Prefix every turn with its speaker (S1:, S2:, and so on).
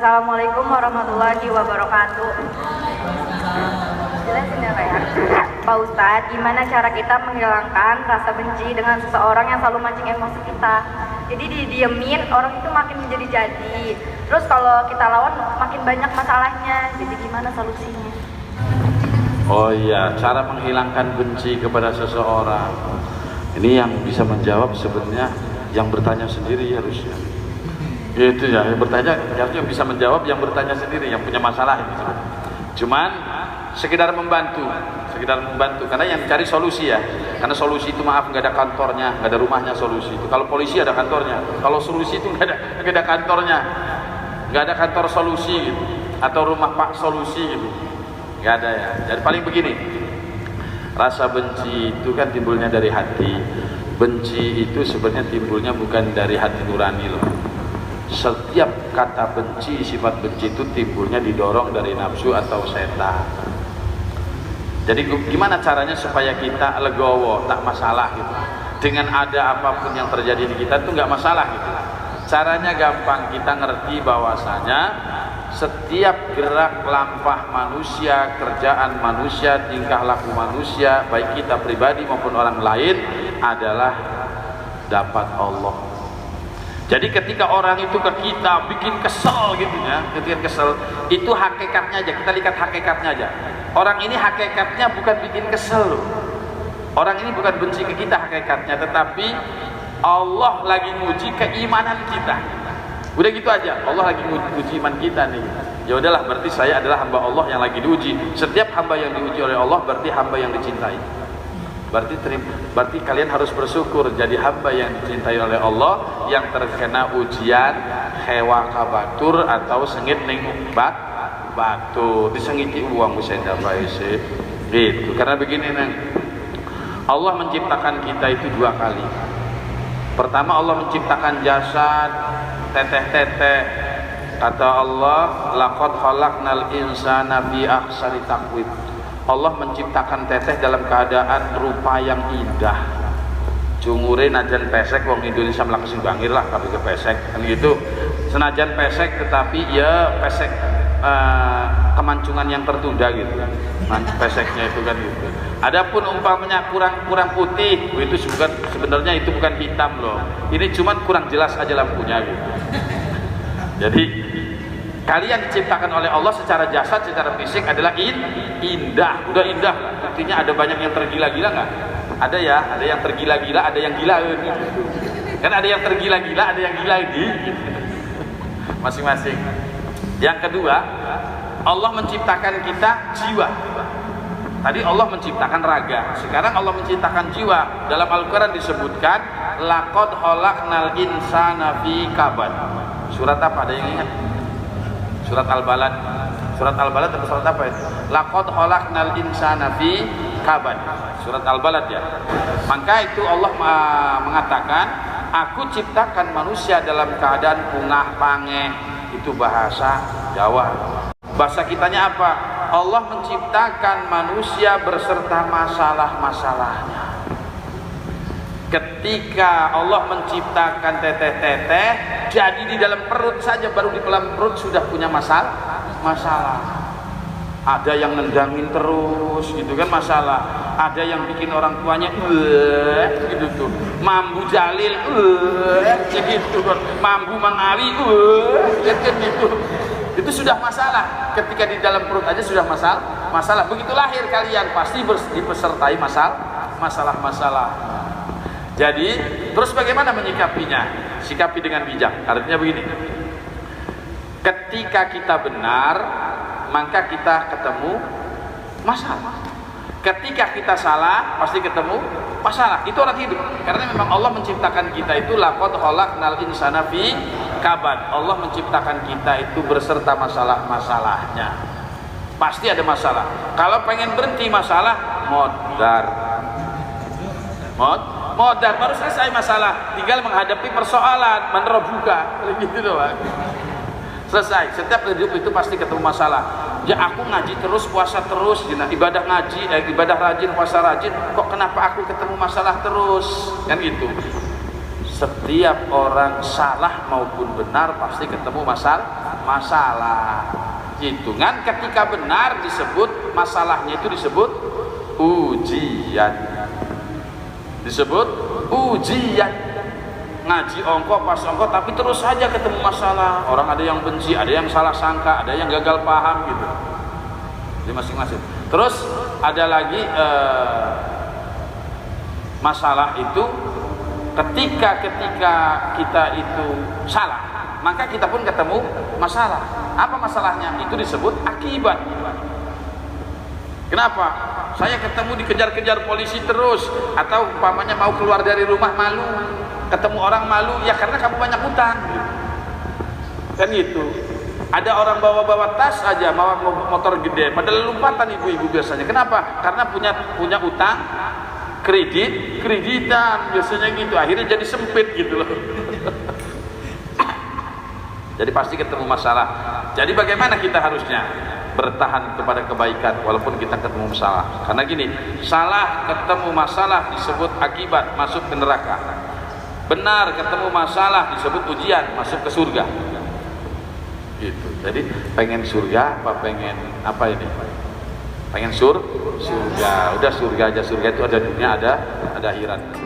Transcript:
S1: Assalamualaikum warahmatullahi wabarakatuh. Jelasin ya Pak ya. Pak Ustadz, gimana cara kita menghilangkan rasa benci dengan seseorang yang selalu mancing emosi kita? Jadi didiemin, orang itu makin menjadi-jadi. Terus kalau kita lawan makin banyak masalahnya. Jadi gimana solusinya?
S2: Oh iya, cara menghilangkan benci kepada seseorang. Ini yang bisa menjawab sebenarnya yang bertanya sendiri harusnya. Itu ya, yang bertanya harusnya bisa menjawab yang bertanya sendiri, yang punya masalah ini. Cuman sekedar membantu karena yang cari solusi ya. Karena solusi itu maaf nggak ada kantornya, nggak ada rumahnya solusi itu. Kalau polisi ada kantornya, kalau solusi itu nggak ada kantornya, nggak ada kantor solusi gitu, atau rumah Pak solusi gitu, nggak ada ya. Jadi paling begini, rasa benci itu kan timbulnya dari hati. Benci itu sebenarnya timbulnya bukan dari hati nurani loh. Setiap kata benci, sifat benci itu timbulnya didorong dari nafsu atau setan. Jadi gimana caranya supaya kita legowo, tak masalah gitu. Dengan ada apapun yang terjadi di kita itu nggak masalah gitu. Caranya gampang, kita ngerti bahwasanya setiap gerak lampah manusia, kerjaan manusia, tingkah laku manusia, baik kita pribadi maupun orang lain adalah dapat Allah. Jadi ketika orang itu ke kita bikin kesel gitu ya, bikin kesel, itu hakikatnya aja, kita lihat hakikatnya aja. Orang ini hakikatnya bukan bikin kesel loh. Orang ini bukan benci ke kita hakikatnya, tetapi Allah lagi nguji keimanan kita. Udah gitu aja, Allah lagi nguji iman kita nih. Ya udahlah, berarti saya adalah hamba Allah yang lagi diuji. Setiap hamba yang diuji oleh Allah berarti hamba yang dicintai. Berarti kalian harus bersyukur jadi hamba yang dicintai oleh Allah, yang terkena ujian hewa kabatur atau sengit ning batu disengiti uang musenda baise gitu. Karena begini neng, Allah menciptakan kita itu dua kali. Pertama Allah menciptakan jasad teteh-teteh, kata Allah laqad khalaqnal insana fi ahsani taqwim. Allah menciptakan teteh dalam keadaan rupa yang indah. Cungure najan pesek, wong Indonesia melakukan bangir lah tapi ke pesek kan gitu. Senajan pesek tetapi ya pesek kemancungan yang tertunda gitu. Peseknya itu kan gitu. Adapun umpamanya kurang putih, itu sebenarnya itu bukan hitam loh. Ini cuman kurang jelas aja lampunya gitu. Jadi kalian diciptakan oleh Allah secara jasad, secara fisik adalah indah, udah indah. Artinya ada banyak yang tergila-gila nggak? Ada ya, ada yang tergila-gila, ada yang gila gitu. Kan ada yang tergila-gila, ada yang gila gitu. Masing-masing. Yang kedua, Allah menciptakan kita jiwa. Tadi Allah menciptakan raga, sekarang Allah menciptakan jiwa. Dalam Al-Quran disebutkan laqad khalaqnal insana fi kabad. Surat apa, ada yang ingat? Surat Al-Balad. Surat Al-Balad atau surat apa itu? Laqad khalaqnal insana fi kabad. Surat Al-Balad ya. Maka itu Allah mengatakan, aku ciptakan manusia dalam keadaan pungah pangeh. Itu bahasa Jawa. Bahasa kitanya apa? Allah menciptakan manusia berserta masalah-masalahnya. Ketika Allah menciptakan teteh-teteh, jadi di dalam perut saja, baru di dalam perut sudah punya masalah. Ada yang nendangin terus gitu kan masalah. Ada yang bikin orang tuanya gitu tuh. Mambu Jalil gitu kan. Mambu Mangawi gitu. Itu sudah masalah. Ketika di dalam perut aja sudah masalah. Begitu lahir kalian pasti dipesertai masalah-masalah. Jadi terus bagaimana menyikapinya? Sikapi dengan bijak. Artinya begini, ketika kita benar maka kita ketemu masalah. Ketika kita salah pasti ketemu masalah. Itu orang hidup. Karena memang Allah menciptakan kita itu laqad khalaqnal insana fi kabad. Allah menciptakan kita itu berserta masalah-masalahnya. Pasti ada masalah. Kalau pengen berhenti masalah, modar baru selesai masalah, tinggal menghadapi persoalan, menerobuka gitu doang. Selesai. Setiap hidup itu pasti ketemu masalah. Ya aku ngaji terus, puasa terus, ibadah ngaji, ibadah rajin, puasa rajin, kok kenapa aku ketemu masalah terus? Kan gitu. Setiap orang salah maupun benar pasti ketemu masalah. masalah. Gitu kan, ketika benar disebut masalahnya itu disebut ujian. Disebut ujian. Ngaji ongko pas ongko tapi terus saja ketemu masalah. Orang ada yang benci, ada yang salah sangka, ada yang gagal paham gitu. Jadi masing-masing. Terus ada lagi masalah itu ketika kita itu salah, maka kita pun ketemu masalah. Apa masalahnya? Itu disebut akibat. Kenapa? Saya ketemu dikejar-kejar polisi terus, atau umpamanya mau keluar dari rumah malu, ketemu orang malu, ya karena kamu banyak utang. Kan gitu. Ada orang bawa tas aja, bawa motor gede, padahal lompatan ibu-ibu biasanya. Kenapa? Karena punya utang, kreditan biasanya gitu. Akhirnya jadi sempit gitu loh. Jadi pasti ketemu masalah. Jadi bagaimana kita harusnya bertahan kepada kebaikan walaupun kita ketemu masalah? Karena gini, salah ketemu masalah disebut akibat masuk ke neraka. Benar ketemu masalah disebut ujian masuk ke surga. Gitu. Jadi pengen surga apa pengen apa ini? Pengen surga. Udah surga aja. Surga itu ada dunia, ada akhirat.